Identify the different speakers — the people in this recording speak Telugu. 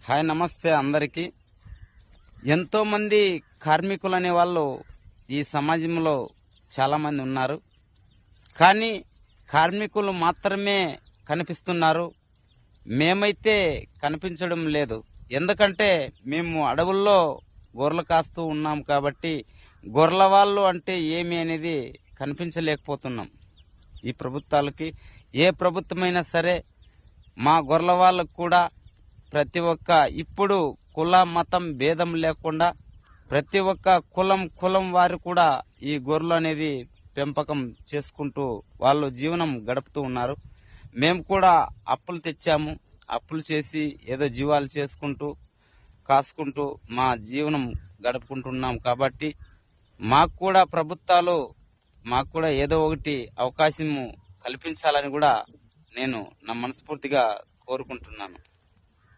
Speaker 1: హాయ్ నమస్తే అందరికీ. ఎంతోమంది కార్మికులు అనే వాళ్ళు ఈ సమాజంలో చాలామంది ఉన్నారు. కానీ కార్మికులు మాత్రమే కనిపిస్తున్నారు. మేమైతే కనిపించడం లేదు. ఎందుకంటే మేము అడవుల్లో గొర్రెలు కాస్తూ ఉన్నాం కాబట్టి గొర్రెల వాళ్ళు అంటే ఏమి అనేది కనిపించలేకపోతున్నాం. ఈ ప్రభుత్వాలకి ఏ ప్రభుత్వమైనా సరే మా గొర్రెల వాళ్ళకు కూడా ప్రతి ఒక్క ఇప్పుడు కుల మతం భేదం లేకుండా ప్రతి ఒక్క కులం వారు కూడా ఈ గొర్రెలు అనేది పెంపకం చేసుకుంటూ వాళ్ళు జీవనం గడుపుతూ ఉన్నారు. మేము కూడా అప్పులు తెచ్చాము. అప్పులు చేసి ఏదో జీవాలు చేసుకుంటూ కాసుకుంటూ మా జీవనం గడుపుకుంటున్నాం. కాబట్టి మాకు కూడా ప్రభుత్వాలు మాకు కూడా ఏదో ఒకటి అవకాశము కల్పించాలని కూడా నేను నా మనస్ఫూర్తిగా కోరుకుంటున్నాను.